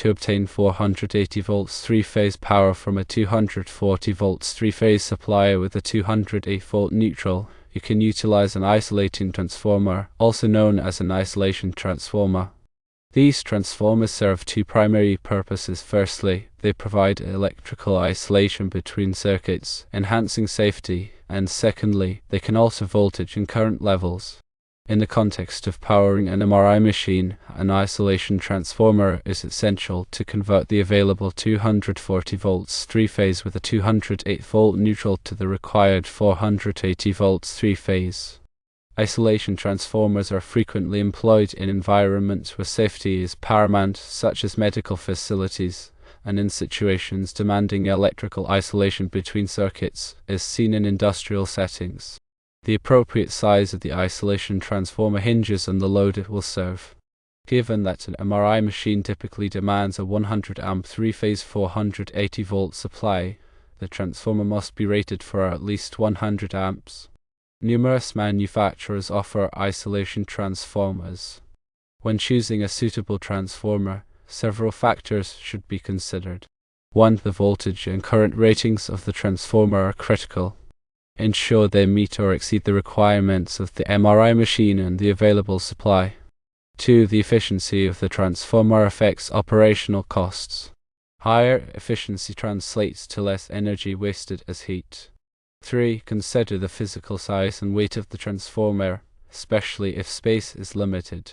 to obtain 480 volts 3-phase power from a 240 volts 3-phase supply with a 208 volt neutral, you can utilize an isolating transformer, also known as an isolation transformer. These transformers serve two primary purposes. Firstly, they provide electrical isolation between circuits, enhancing safety, and secondly, they can alter voltage and current levels. In the context of powering an MRI machine, an isolation transformer is essential to convert the available 240 volts 3-phase with a 208 volt neutral to the required 480 volts 3-phase. Isolation transformers are frequently employed in environments where safety is paramount, such as medical facilities, and in situations demanding electrical isolation between circuits, as seen in industrial settings. The appropriate size of the isolation transformer hinges on the load it will serve. Given that an MRI machine typically demands a 100 amp 3-phase 480 volt supply, the transformer must be rated for at least 100 amps. Numerous manufacturers offer isolation transformers. When choosing a suitable transformer, several factors should be considered. 1. The voltage and current ratings of the transformer are critical. Ensure they meet or exceed the requirements of the MRI machine and the available supply. 2. The efficiency of the transformer affects operational costs. Higher efficiency translates to less energy wasted as heat. 3. Consider the physical size and weight of the transformer, especially if space is limited.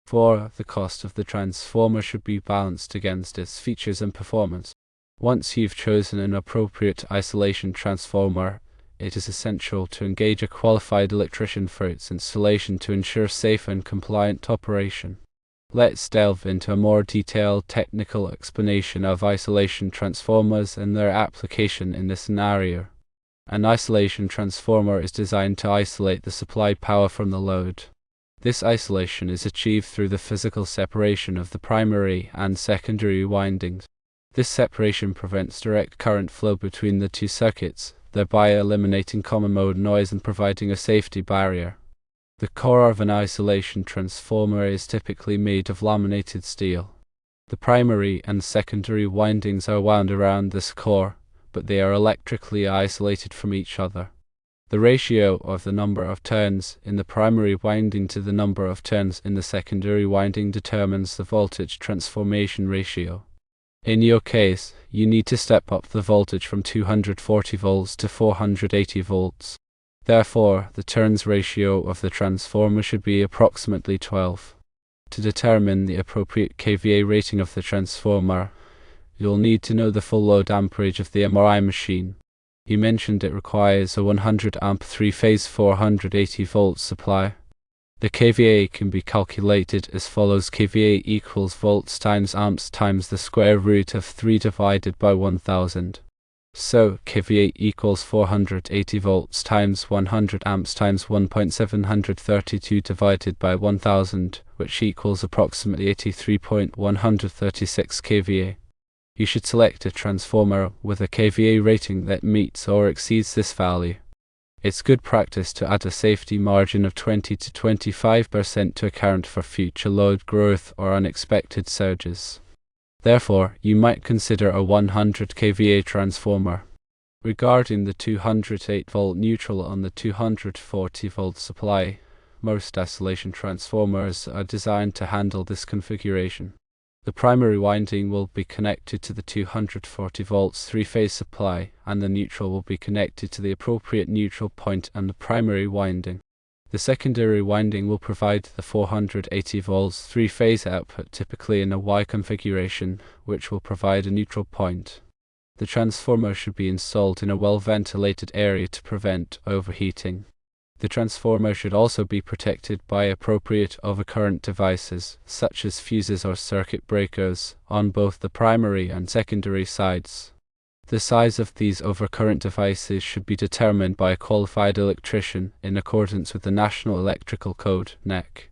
4. The cost of the transformer should be balanced against its features and performance. Once you've chosen an appropriate isolation transformer, it is essential to engage a qualified electrician for its installation to ensure safe and compliant operation. Let's delve into a more detailed technical explanation of isolation transformers and their application in this scenario. An isolation transformer is designed to isolate the supply power from the load. This isolation is achieved through the physical separation of the primary and secondary windings. This separation prevents direct current flow between the two circuits, thereby eliminating common mode noise and providing a safety barrier. The core of an isolation transformer is typically made of laminated steel. The primary and secondary windings are wound around this core, but they are electrically isolated from each other. The ratio of the number of turns in the primary winding to the number of turns in the secondary winding determines the voltage transformation ratio. In your case, you need to step up the voltage from 240 volts to 480 volts. Therefore, the turns ratio of the transformer should be approximately 12. To determine the appropriate kVA rating of the transformer, you'll need to know the full load amperage of the MRI machine. You mentioned it requires a 100 amp 3-phase 480 volt supply. The kVA can be calculated as follows: kVA equals volts times amps times the square root of 3 divided by 1000. So, kVA equals 480 volts times 100 amps times 1.732 divided by 1000, which equals approximately 83.136 kVA. You should select a transformer with a kVA rating that meets or exceeds this value. It's good practice to add a safety margin of 20 to 25% to account for future load growth or unexpected surges. Therefore, you might consider a 100 kVA transformer. Regarding the 208 volt neutral on the 240 volt supply, most isolation transformers are designed to handle this configuration. The primary winding will be connected to the 240 volts 3-phase supply, and the neutral will be connected to the appropriate neutral point and the primary winding. The secondary winding will provide the 480 volts 3-phase output, typically in a Y configuration, which will provide a neutral point. The transformer should be installed in a well-ventilated area to prevent overheating. The transformer should also be protected by appropriate overcurrent devices, such as fuses or circuit breakers, on both the primary and secondary sides. The size of these overcurrent devices should be determined by a qualified electrician in accordance with the National Electrical Code (NEC).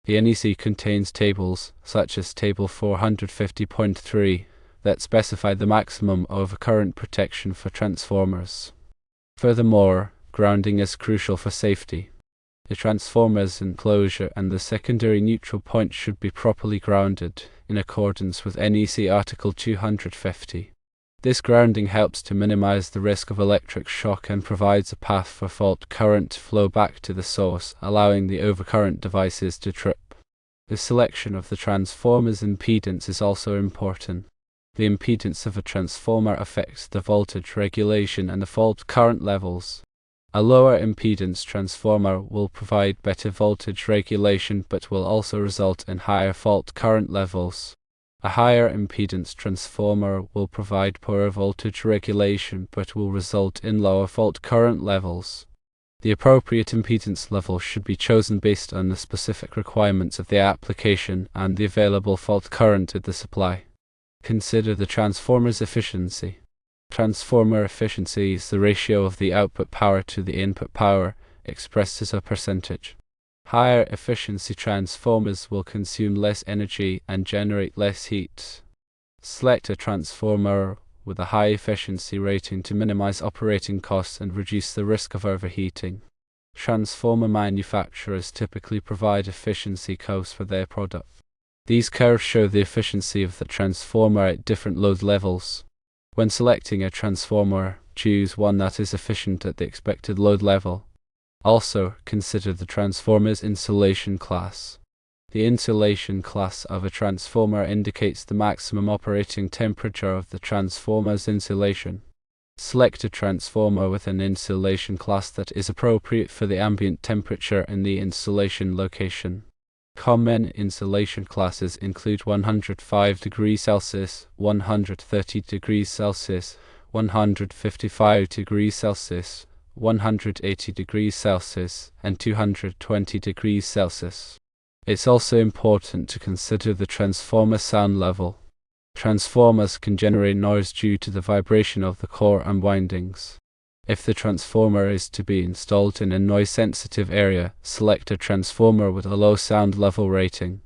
The NEC contains tables, such as Table 450.3, that specify the maximum overcurrent protection for transformers. Furthermore, grounding is crucial for safety. The transformer's enclosure and the secondary neutral point should be properly grounded, in accordance with NEC Article 250. This grounding helps to minimize the risk of electric shock and provides a path for fault current to flow back to the source, allowing the overcurrent devices to trip. The selection of the transformer's impedance is also important. The impedance of a transformer affects the voltage regulation and the fault current levels. A lower impedance transformer will provide better voltage regulation but will also result in higher fault current levels. A higher impedance transformer will provide poorer voltage regulation but will result in lower fault current levels. The appropriate impedance level should be chosen based on the specific requirements of the application and the available fault current at the supply. Consider the transformer's efficiency. Transformer efficiency is the ratio of the output power to the input power, expressed as a percentage. Higher efficiency transformers will consume less energy and generate less heat. Select a transformer with a high efficiency rating to minimize operating costs and reduce the risk of overheating. Transformer manufacturers typically provide efficiency curves for their product. These curves show the efficiency of the transformer at different load levels. When selecting a transformer, choose one that is efficient at the expected load level. Also, consider the transformer's insulation class. The insulation class of a transformer indicates the maximum operating temperature of the transformer's insulation. Select a transformer with an insulation class that is appropriate for the ambient temperature in the insulation location. Common insulation classes include 105 degrees Celsius, 130 degrees Celsius, 155 degrees Celsius, 180 degrees Celsius, and 220 degrees Celsius. It's also important to consider the transformer sound level. Transformers can generate noise due to the vibration of the core and windings. If the transformer is to be installed in a noise-sensitive area, select a transformer with a low sound level rating.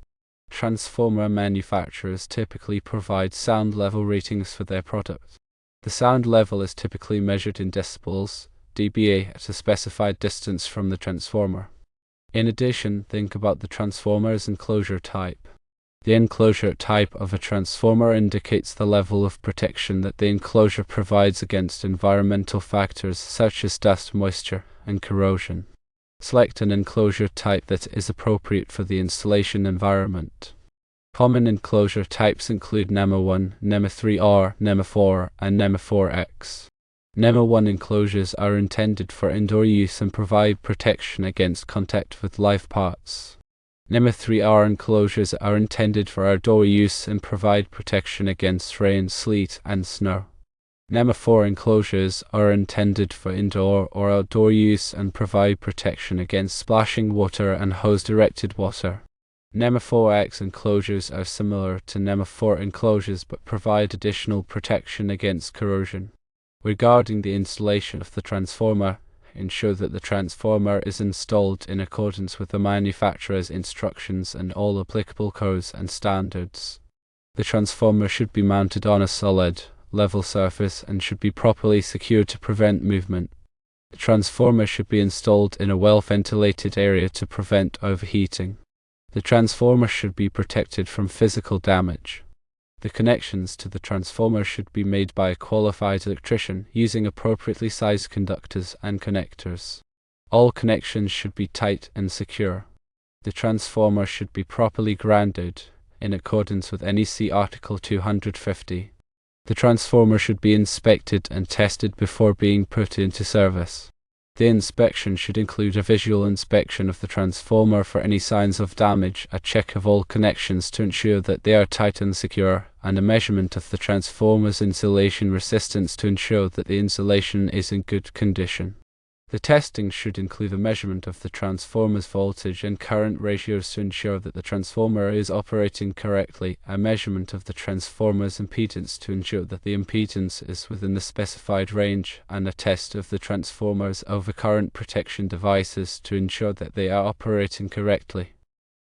Transformer manufacturers typically provide sound level ratings for their product. The sound level is typically measured in decibels, dBA, at a specified distance from the transformer. In addition, think about the transformer's enclosure type. The enclosure type of a transformer indicates the level of protection that the enclosure provides against environmental factors such as dust, moisture, and corrosion. Select an enclosure type that is appropriate for the installation environment. Common enclosure types include NEMA 1, NEMA 3R, NEMA 4, and NEMA 4X. NEMA 1 enclosures are intended for indoor use and provide protection against contact with live parts. NEMA 3R enclosures are intended for outdoor use and provide protection against rain, sleet, and snow. NEMA 4 enclosures are intended for indoor or outdoor use and provide protection against splashing water and hose-directed water. NEMA 4X enclosures are similar to NEMA 4 enclosures but provide additional protection against corrosion. Regarding the installation of the transformer, ensure that the transformer is installed in accordance with the manufacturer's instructions and all applicable codes and standards. The transformer should be mounted on a solid, level surface and should be properly secured to prevent movement. The transformer should be installed in a well-ventilated area to prevent overheating. The transformer should be protected from physical damage. The connections to the transformer should be made by a qualified electrician using appropriately sized conductors and connectors. All connections should be tight and secure. The transformer should be properly grounded in accordance with NEC Article 250. The transformer should be inspected and tested before being put into service. The inspection should include a visual inspection of the transformer for any signs of damage, a check of all connections to ensure that they are tight and secure, and a measurement of the transformer's insulation resistance to ensure that the insulation is in good condition. The testing should include a measurement of the transformer's voltage and current ratios to ensure that the transformer is operating correctly, a measurement of the transformer's impedance to ensure that the impedance is within the specified range, and a test of the transformer's overcurrent protection devices to ensure that they are operating correctly.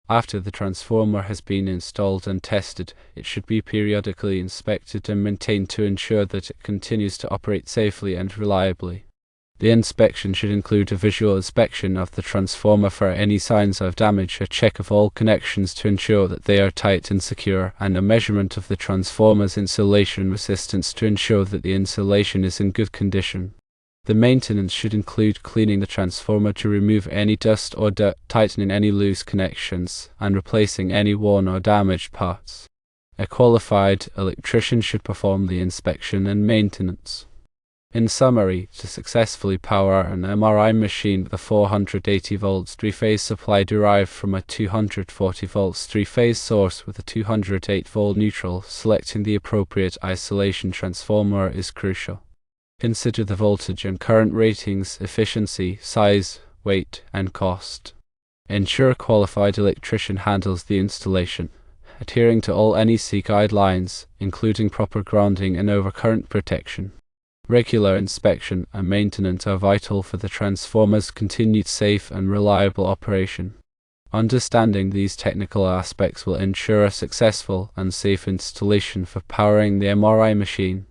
After the transformer has been installed and tested, it should be periodically inspected and maintained to ensure that it continues to operate safely and reliably. The inspection should include a visual inspection of the transformer for any signs of damage, a check of all connections to ensure that they are tight and secure, and a measurement of the transformer's insulation resistance to ensure that the insulation is in good condition. The maintenance should include cleaning the transformer to remove any dust or dirt, tightening any loose connections, and replacing any worn or damaged parts. A qualified electrician should perform the inspection and maintenance. In summary, to successfully power an MRI machine with a 480 volts 3-phase supply derived from a 240 volts 3-phase source with a 208 volt neutral, selecting the appropriate isolation transformer is crucial. Consider the voltage and current ratings, efficiency, size, weight, and cost. Ensure a qualified electrician handles the installation, adhering to all NEC guidelines, including proper grounding and overcurrent protection. Regular inspection and maintenance are vital for the transformer's continued safe and reliable operation. Understanding these technical aspects will ensure a successful and safe installation for powering the MRI machine.